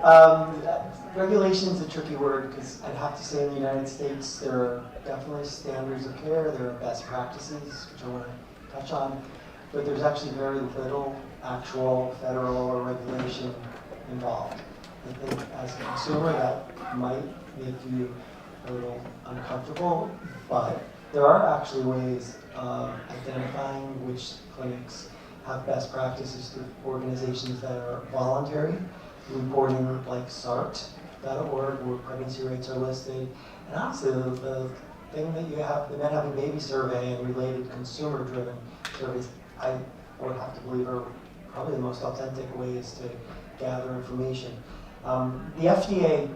Um, Regulation is a tricky word because I'd have to say in the United States there are definitely standards of care, there are best practices, which I want to touch on, but there's actually very little actual federal or regulation involved. I think as a consumer that might make you a little uncomfortable, but there are actually ways of identifying which clinics have best practices through organizations that are voluntary, reporting like SART.org, where pregnancy rates are listed. And honestly, the thing that you have, the Men Having Baby survey and related consumer-driven surveys, I would have to believe are probably the most authentic ways to gather information. The FDA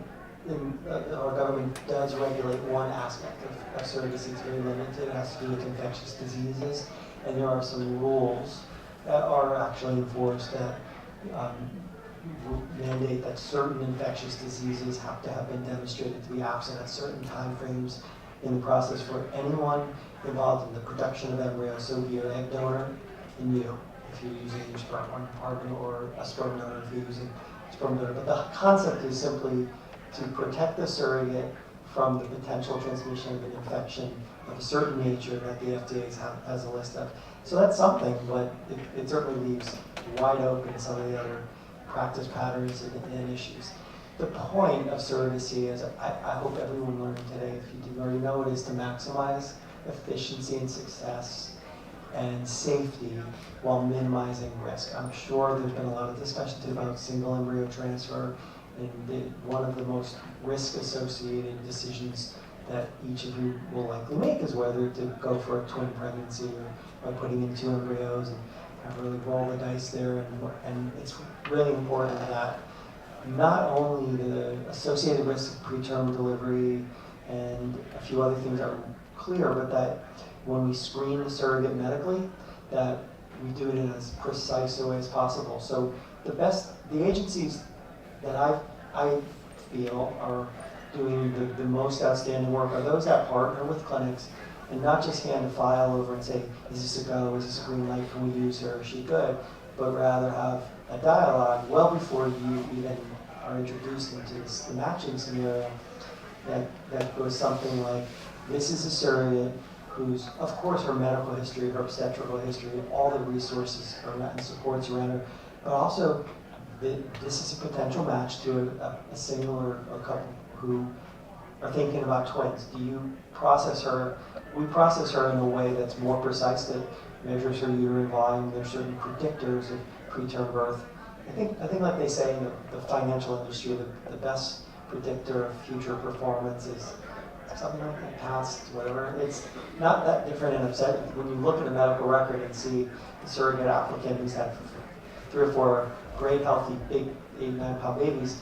in our government does regulate one aspect of surrogacy. It's very limited. It has to do with infectious diseases, and there are some rules that are actually enforced that mandate that certain infectious diseases have to have been demonstrated to be absent at certain time frames in the process for anyone involved in the production of embryos. So be an egg donor and you, if you're using your sperm partner, or a sperm donor if you're using a sperm donor. But the concept is simply to protect the surrogate from the potential transmission of an infection of a certain nature that the FDA has a list of. So that's something, but it certainly leaves wide open some of the other practice patterns and issues. The point of surrogacy, as I hope everyone learned today, if you didn't already know it, is to maximize efficiency and success and safety while minimizing risk. I'm sure there's been a lot of discussion today about single embryo transfer, and one of the most risk-associated decisions that each of you will likely make is whether to go for a twin pregnancy or by putting in two embryos and kind of really roll the dice there. And it's really important that not only the associated risks of preterm delivery and a few other things are clear, but that when we screen the surrogate medically, that we do it in as precise a way as possible. So the agencies that I feel are doing the most outstanding work are those that partner with clinics and not just hand a file over and say, is this a go, is this a green light, can we use her, is she good, but rather have a dialogue well before you even are introduced into the matching scenario that goes something like, this is a surrogate who's, of course, her medical history, her obstetrical history, all the resources and supports around her, but also this is a potential match to a single or a couple who are thinking about twins. Do you process her? We process her in a way that's more precise, that measures her uterine volume. There's certain predictors of preterm birth. I think like they say in the financial industry, the best predictor of future performance is something like the past, whatever. It's not that different in upset. When you look at a medical record and see the surrogate applicant who's had 3 or 4 great, healthy, big 8-9 pound babies,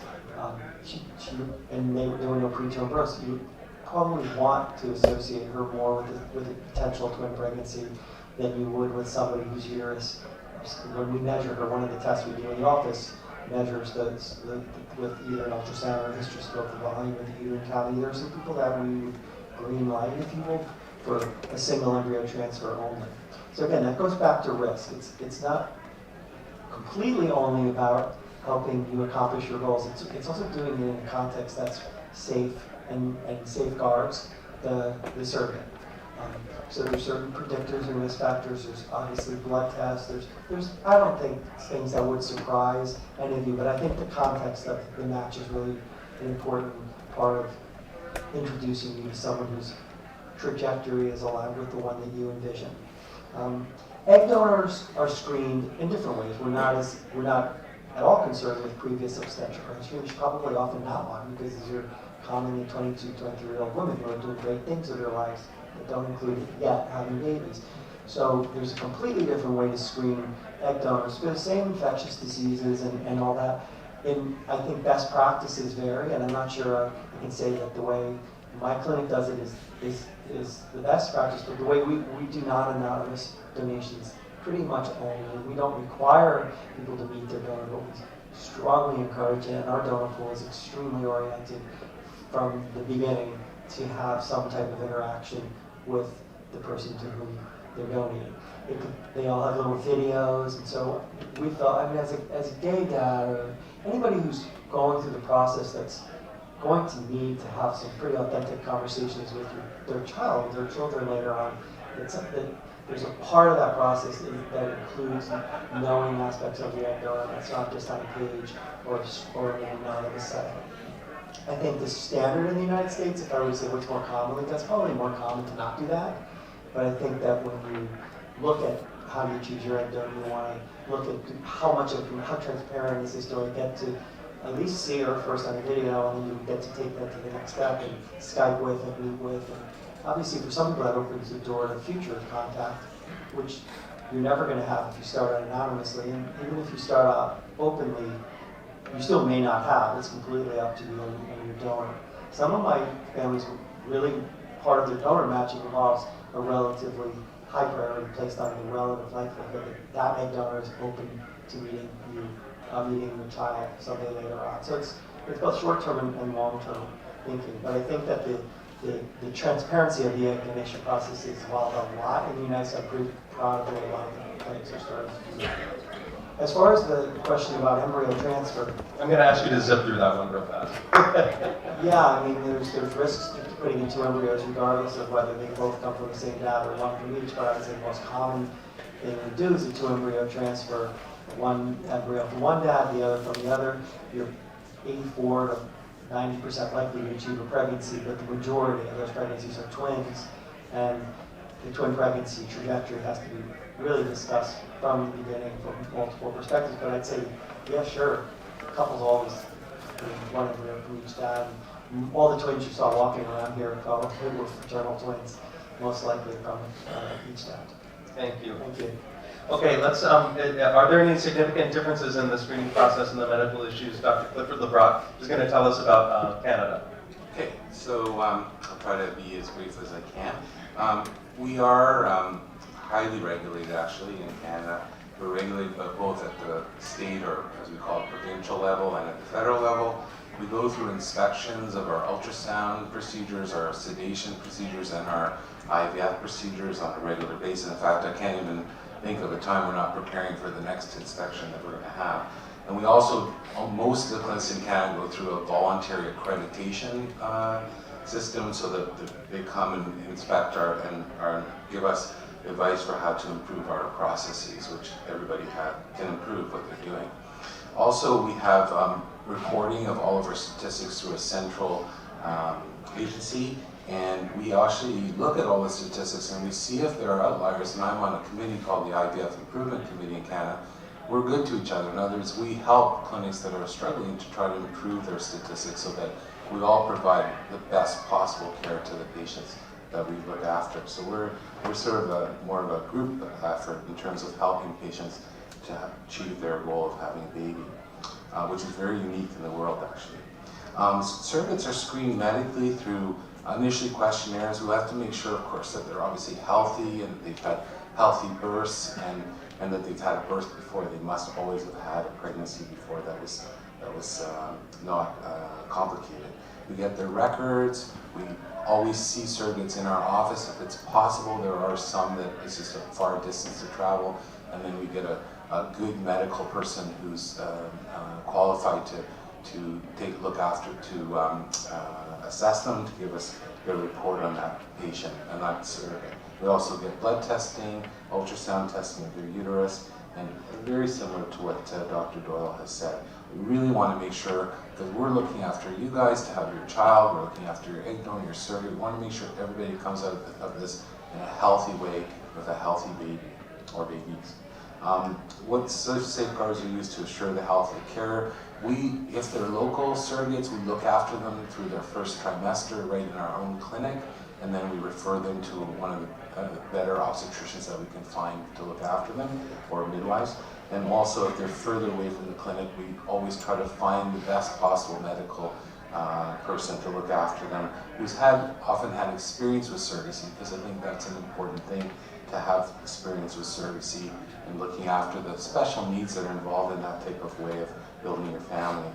and there were no preterm births, you probably want to associate her more with a potential twin pregnancy than you would with somebody whose uterus. When we measure her, one of the tests we do in the office measures with either an ultrasound or a hysteroscope the volume of the uterine cavity. There are some people that we would green light, if you will, for a single embryo transfer only. So again, that goes back to risk. It's not completely only about helping you accomplish your goals. It's also doing it in a context that's safe and safeguards the surrogate. So there's certain predictors and risk factors. There's obviously blood tests. There's I don't think things that would surprise any of you, but I think the context of the match is really an important part of introducing you to someone whose trajectory is aligned with the one that you envision. Egg donors are screened in different ways. We're not at all concerned with previous obstetrical history, which probably often not one, because these are commonly 22, 23-year-old women who are doing great things with their lives that don't include yet having babies. So there's a completely different way to screen egg donors. But the same infectious diseases and all that. And I think best practices vary, and I'm not sure I can say that the way my clinic does it is the best practice, but the way we do non-anonymous donations pretty much only. We don't require people to meet their donor, but we strongly encourage it, and our donor pool is extremely oriented from the beginning to have some type of interaction with the person to whom they're donating. They all have little videos, and so we thought, I mean, as a gay dad or anybody who's going through the process that's going to need to have some pretty authentic conversations with their child, their children later on, there's a part of that process that includes knowing aspects of the egg donor that's not just on a page or in a site. I think the standard in the United States, if I were to say what's more commonly, that's probably more common to not do that. But I think that when you look at how you choose your egg donor, you want to look at how transparent is this? Do I get to at least see her first on a video, and then you get to take that to the next step and Skype with and meet with. And obviously, for some people, that opens the door to future contact, which you're never going to have if you start out anonymously. And even if you start out openly, you still may not have. It's completely up to you and your donor. Some of my families, really part of their donor matching involves a relatively high priority placed on the relative likelihood that egg donor is open to meeting you, meeting your child someday later on. So it's both short-term and long-term thinking. But I think that the transparency of the egg donation process is evolved a lot in the United States. I'm pretty proud of the way a lot of the clinics are starting to do that. As far as the question about embryo transfer, I'm going to ask you to zip through that one real fast. yeah, I mean, there's risks to putting in two embryos regardless of whether they both come from the same dad or one from each, but I would say the most common thing to do is a two embryo transfer. One embryo from one dad, the other from the other. You're 84 to 90% likely to achieve a pregnancy, but the majority of those pregnancies are twins, and the twin pregnancy trajectory has to be really discussed from the beginning from multiple perspectives. But I'd say, yeah, sure, couples always one embryo from each dad. And all the twins you saw walking around here probably were fraternal twins, most likely from each dad. Thank you. Thank you. Okay, let's. Are there any significant differences in the screening process and the medical issues? Dr. Clifford LeBrock is going to tell us about Canada. Okay, so I'll try to be as brief as I can. We are highly regulated, actually, in Canada. We're regulated both at the state, or as we call it, provincial level, and at the federal level. We go through inspections of our ultrasound procedures, our sedation procedures, and our IVF procedures on a regular basis. In fact, I can't even think of a time we're not preparing for the next inspection that we're going to have. And we also, most of the clinics in Canada go through a voluntary accreditation system, so that they come and inspect and give us advice for how to improve our processes, which everybody can improve what they're doing. Also, we have recording of all of our statistics through a central agency, and we actually look at all the statistics and we see if there are outliers. And I'm on a committee called the IVF Improvement Committee in Canada. We're good to each other. In other words, we help clinics that are struggling to try to improve their statistics so that we all provide the best possible care to the patients that we look after. So we're sort of more of a group effort in terms of helping patients to achieve their goal of having a baby, which is very unique in the world, actually. Surrogates are screened medically through initially questionnaires. We have to make sure, of course, that they're obviously healthy and that they've had healthy births and that they've had a birth before. They must always have had a pregnancy before that was not complicated. We get their records. We always see surrogates in our office if it's possible. There are some that it's just a far distance to travel, and then we get a good medical person who's qualified to look after, to assess them, to give us their report on that patient and that surrogate. We also get blood testing, ultrasound testing of their uterus, and very similar to what Dr. Doyle has said. We really want to make sure, because we're looking after you guys to have your child, we're looking after your egg donor, your surrogate. We want to make sure everybody comes out of this in a healthy way with a healthy baby or babies. What safeguards are used to assure the health of the care? If they're local surrogates, we look after them through their first trimester right in our own clinic, and then we refer them to one of the better obstetricians that we can find to look after them, or midwives. And also, if they're further away from the clinic, we always try to find the best possible medical person to look after them, who's often had experience with surrogacy, because I think that's an important thing, to have experience with surrogacy and looking after the special needs that are involved in that type of way of building your family.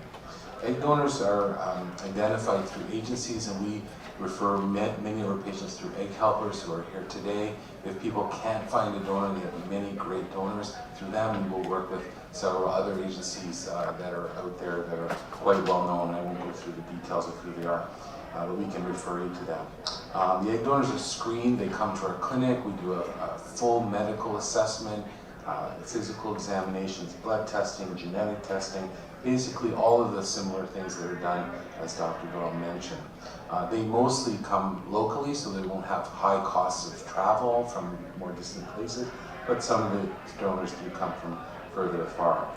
Egg donors are identified through agencies, and we refer many of our patients through egg helpers who are here today. If people can't find a donor, we have many great donors. Through them, we will work with several other agencies that are out there that are quite well known. I won't go through the details of who they are, but we can refer you to them. The egg donors are screened. They come to our clinic. We do a full medical assessment, physical examinations, blood testing, genetic testing, basically all of the similar things that are done, as Dr. Bell mentioned. They mostly come locally, so they won't have high costs of travel from more distant places, but some of the donors do come from further afar.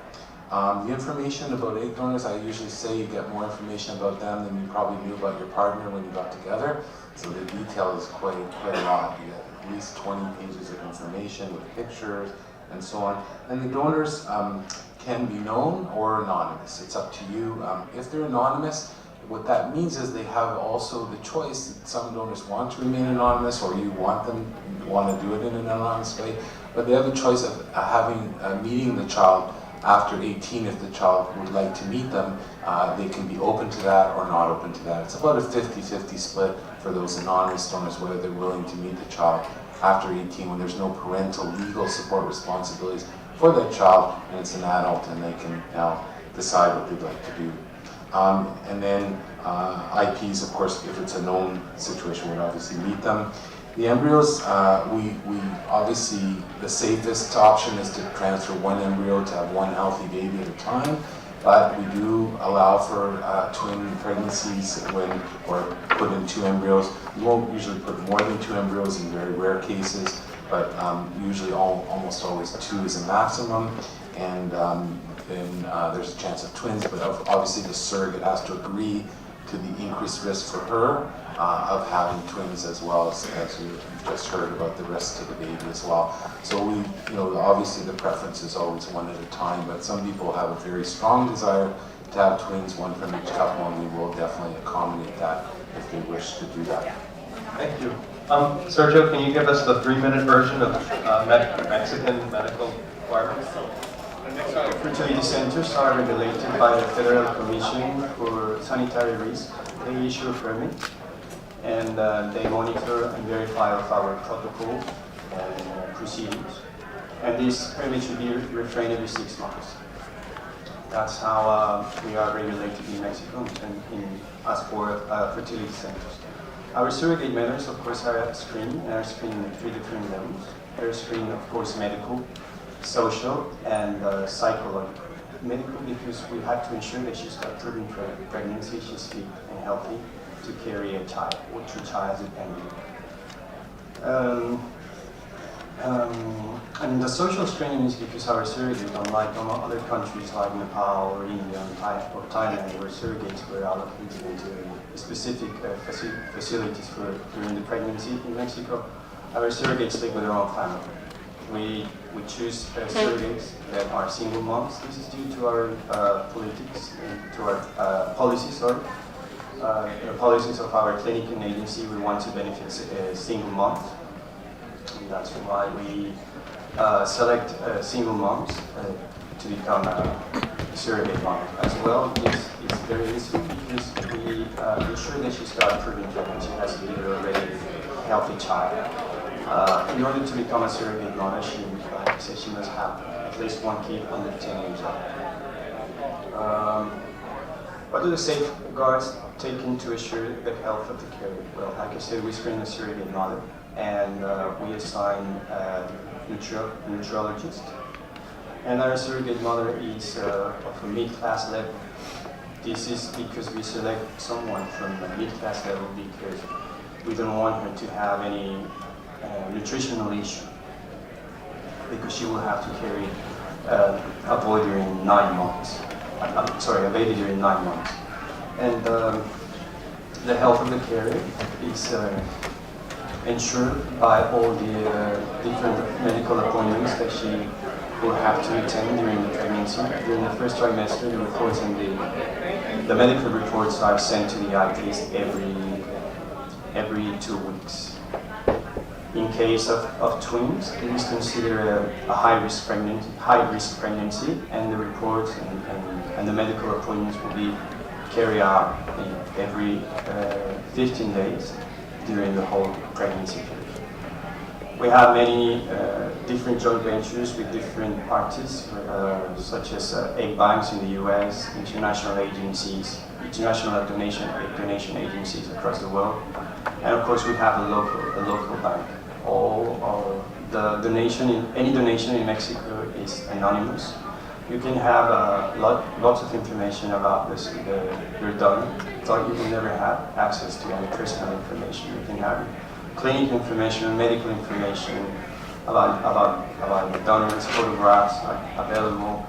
The information about egg donors, I usually say you get more information about them than you probably knew about your partner when you got together. So the detail is quite a lot. You get at least 20 pages of information with pictures and so on. And the donors can be known or anonymous. It's up to you. If they're anonymous, what that means is they have also the choice that some donors want to remain anonymous, or you want to do it in an anonymous way, but they have a choice of meeting the child after 18. If the child would like to meet them, they can be open to that or not open to that. It's about a 50-50 split for those anonymous donors, whether they're willing to meet the child after 18 when there's no parental legal support responsibilities for that child, and it's an adult and they can now decide what they'd like to do. And then IPs, of course, if it's a known situation, would obviously meet them. The embryos, we obviously, the safest option is to transfer one embryo to have one healthy baby at a time, but we do allow for twin pregnancies or put in 2 embryos. We won't usually put more than 2 embryos in very rare cases, but usually almost always 2 is a maximum, and there's a chance of twins, but obviously the surrogate has to agree to the increased risk for her of having twins, as well as you just heard about the risk to the baby as well. So obviously the preference is always 1 at a time, but some people have a very strong desire to have twins, 1 from each couple, and we will definitely accommodate that if they wish to do that. Thank you. Sergio, can you give us the 3-minute version of Mexican medical requirements? Fertility centers are regulated by the Federal Commission for Sanitary Risk. They issue a permit, and they monitor and verify of our protocol and procedures. And this permit should be refrained every 6 months. That's how we are regulated in Mexico and as for fertility centers. Our surrogate methods, of course, are screened, and are screened at 3 different levels. They're screened, of course, medical, social, and psychological. Medical, because we have to ensure that she's got proven pregnancy, she's fit and healthy to carry a child, or 2 children depending. And the social screening is because our surrogates, unlike other countries like Nepal or India or Thailand, where surrogates were allocated into specific facilities during the pregnancy in Mexico, our surrogates live with their own family. We choose surrogates that are single moms. This is due to our policies, the policies of our clinic and agency. We want to benefit single moms. And that's why we select single moms to become a surrogate mom as well. It's very easy because we ensure that she's got proven pregnancy, has a little already healthy child. In order to become a surrogate mother, she must have at least 1 kid under 10 years old. What are the safeguards taken to assure the health of the carrier? Well, like I said, we screen the surrogate mother, and we assign a nutriologist. And our surrogate mother is of a mid-class level. This is because we select someone from a mid-class level because we don't want her to have any nutritional issue, because she will have to carry a boy during 9 months. A baby during 9 months. And the health of the carrier is ensured by all the different medical appointments that she will have to attend during the pregnancy. During the first trimester, the reports and the medical reports are sent to the eye test every 2 weeks. In case of twins, it is considered a high-risk pregnancy, and the reports and the medical appointments will be carry out every 15 days during the whole pregnancy period. We have many different joint ventures with different parties, such as egg banks in the US, international agencies, international donation agencies across the world, and of course we have a local bank. The donation, any donation in Mexico is anonymous. You can have lots of information about your donor, but you will never have access to any personal information. You can have clinic information, medical information about the donors, photographs are available,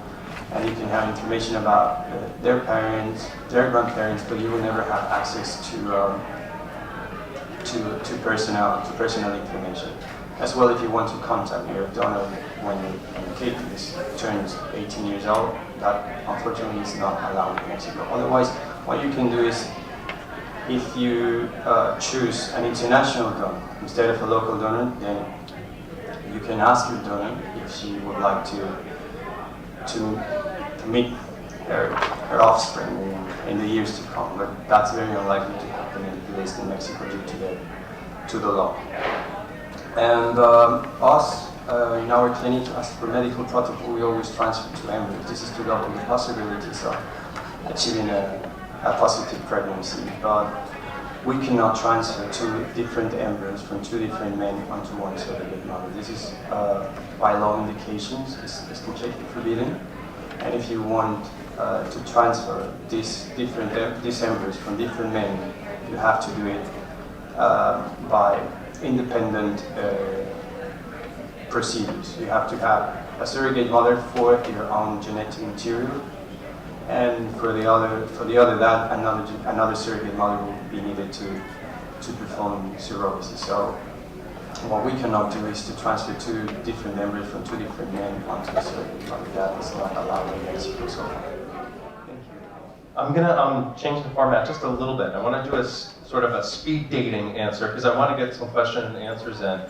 and you can have information about their parents, their grandparents, but you will never have access to personal information. As well, if you want to contact your donor when the kid turns 18 years old, that unfortunately is not allowed in Mexico. Otherwise, what you can do is, if you choose an international donor instead of a local donor, then you can ask your donor if she would like to meet her offspring in the years to come. But that's very unlikely to happen, at least in Mexico, due to the law. And us, in our clinic, as per medical protocol, we always transfer to embryos. This is to double the possibilities of achieving a positive pregnancy. But we cannot transfer two different embryos from two different men onto one surrogate mother. This is, by law indications, is completely forbidden. And if you want to transfer these embryos from different men, you have to do it by independent procedures. You have to have a surrogate mother for your own genetic material, and for the other that another surrogate mother will be needed to perform surrogacy. So what we cannot do is to transfer two different embryos from two different men onto a surrogate mother. That is not allowed in Mexico so far. Thank you. I'm gonna change the format just a little bit. I want to do a sort of a speed dating answer because I want to get some question and answers in.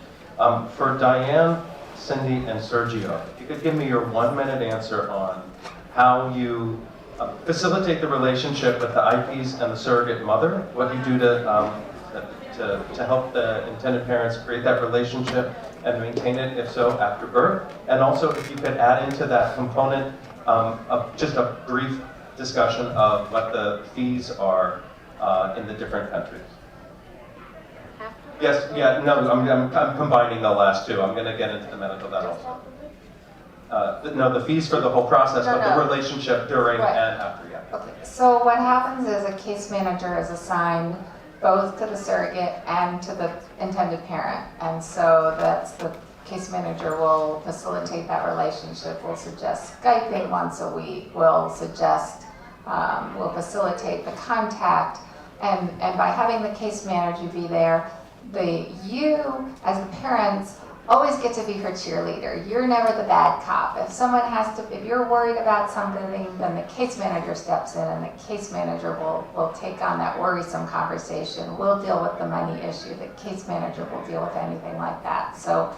For Diane, Cindy, and Sergio, if you could give me your 1-minute answer on how you facilitate the relationship with the IPs and the surrogate mother, what you do to help the intended parents create that relationship and maintain it, if so, after birth, and also if you could add into that component of just a brief discussion of what the fees are in the different countries. Yes, yeah, no, I'm combining the last two. I'm going to get into the medical that also. No, the fees for the whole process, but the relationship during and after, yeah. Okay, so what happens is a case manager is assigned both to the surrogate and to the intended parent. And so that's the case manager will facilitate that relationship, will suggest Skyping once a week, will facilitate the contact. And by having the case manager be there, you, as the parents, always get to be her cheerleader. You're never the bad cop. If you're worried about something, then the case manager steps in, and the case manager will take on that worrisome conversation. We'll deal with the money issue. The case manager will deal with anything like that. So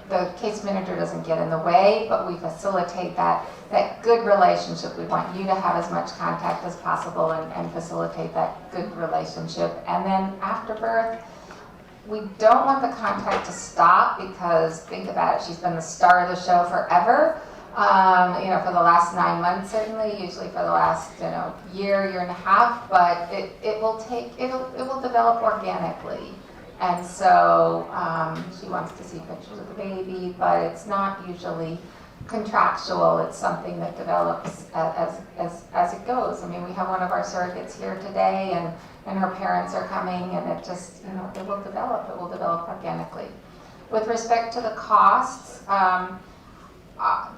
the case manager doesn't get in the way, but we facilitate that good relationship. We want you to have as much contact as possible and facilitate that good relationship. And then after birth, we don't want the contact to stop because, think about it, she's been the star of the show forever. For the last 9 months, certainly, usually for the last year and a half. But it will develop organically, and so she wants to see pictures of the baby, but it's not usually contractual. It's something that develops as it goes. I mean, we have one of our surrogates here today, and her parents are coming, and it just, it will develop organically. With respect to the costs,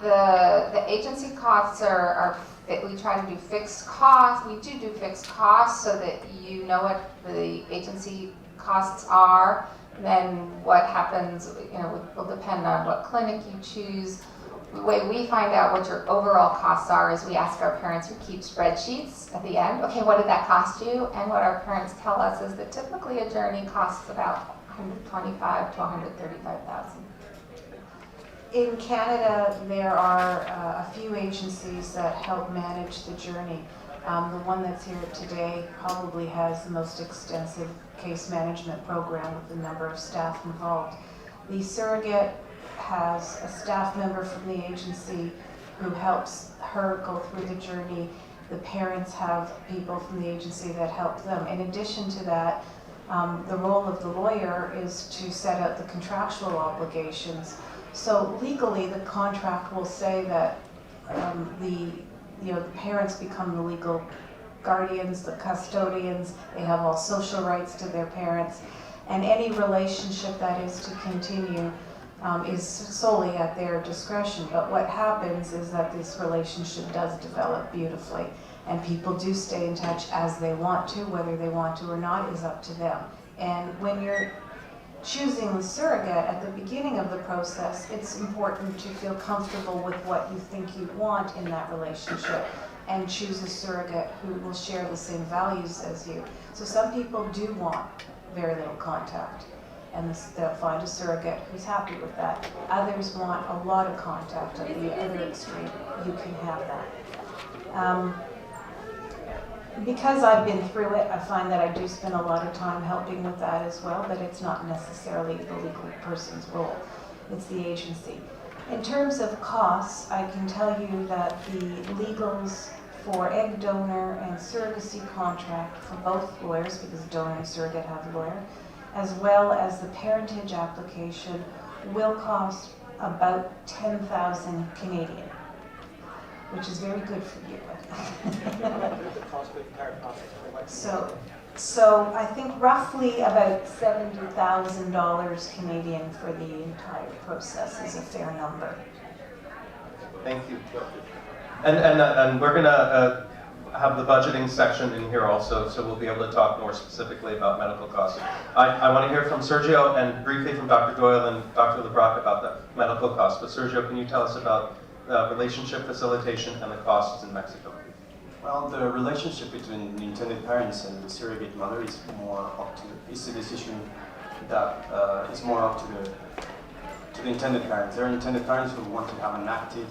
the agency costs are we try to do fixed costs. We do fixed costs so that you know what the agency costs are. Then what happens, will depend on what clinic you choose. The way we find out what your overall costs are is we ask our parents who keep spreadsheets at the end, okay, what did that cost you? And what our parents tell us is that typically a journey costs about $125,000 to $135,000. In Canada, there are a few agencies that help manage the journey. The one that's here today probably has the most extensive case management program with the number of staff involved. The surrogate has a staff member from the agency who helps her go through the journey. The parents have people from the agency that help them. In addition to that, the role of the lawyer is to set out the contractual obligations. So legally, the contract will say that the parents become the legal guardians, the custodians. They have all social rights to their parents, and any relationship that is to continue is solely at their discretion. But what happens is that this relationship does develop beautifully, and people do stay in touch as they want to. Whether they want to or not is up to them. And when you're choosing the surrogate at the beginning of the process, it's important to feel comfortable with what you think you want in that relationship and choose a surrogate who will share the same values as you. So some people do want very little contact, and they'll find a surrogate who's happy with that. Others want a lot of contact. At the other extreme, you can have that. Because I've been through it, I find that I do spend a lot of time helping with that as well, but it's not necessarily the legal person's role. It's the agency. In terms of costs, I can tell you that the legals for egg donor and surrogacy contract for both lawyers, because donor and surrogate have a lawyer, as well as the parentage application, will cost about 10,000 Canadian, which is very good for you. So I think roughly about $70,000 Canadian for the entire process is a fair number. Thank you. And we're going to have the budgeting section in here also, so we'll be able to talk more specifically about medical costs. I want to hear from Sergio and briefly from Dr. Doyle and Dr. LeBrock about the medical costs. But Sergio, can you tell us about relationship facilitation and the costs in Mexico? Well, the relationship between the intended parents and the surrogate mother is more up to, it's a decision that is more up to the intended parents. There are intended parents who want to have an active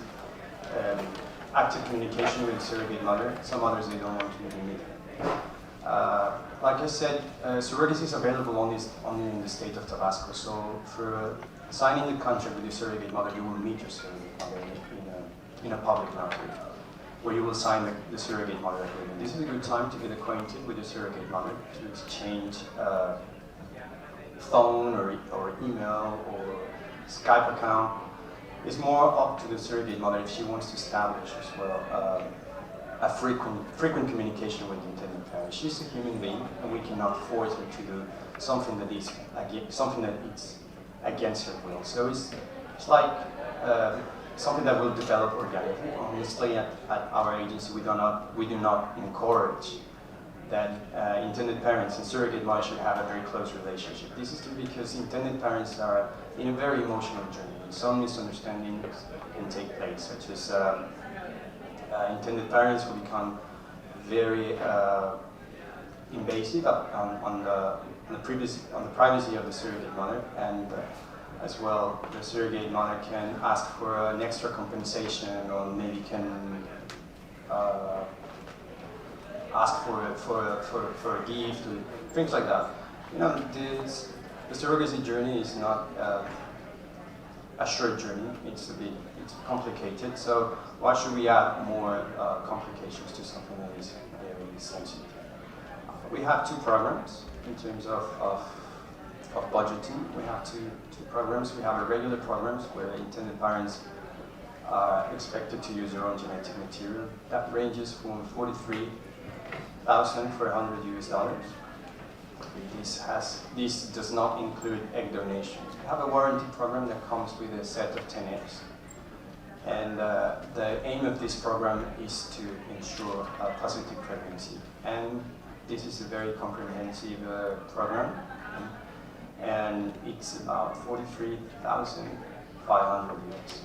communication with the surrogate mother. Some others, they don't want to even meet her. Like I said, surrogacy is available only in the state of Tabasco. So for signing the contract with the surrogate mother, you will meet your surrogate mother in a public notary, where you will sign the surrogate mother agreement. This is a good time to get acquainted with the surrogate mother, to exchange phone or email or Skype account. It's more up to the surrogate mother if she wants to establish as well a frequent communication with the intended parent. She's a human being, and we cannot force her to do something that is against her will. So it's like something that will develop organically. Honestly, at our agency, we do not encourage that intended parents and surrogate mothers should have a very close relationship. This is because intended parents are in a very emotional journey, and some misunderstandings can take place, such as intended parents will become very invasive on the privacy of the surrogate mother, and as well, the surrogate mother can ask for an extra compensation, or maybe can ask for a gift, or things like that. You know, the surrogacy journey is not a short journey. It's complicated. So why should we add more complications to something that is very sensitive? We have two programs in terms of budgeting. We have two programs. We have a regular programs where intended parents are expected to use their own genetic material. That ranges from $43,000 for $100 US. This does not include egg donations. We have a warranty program that comes with a set of 10 eggs. And the aim of this program is to ensure a positive pregnancy. And this is a very comprehensive program. And it's about $43,500 US.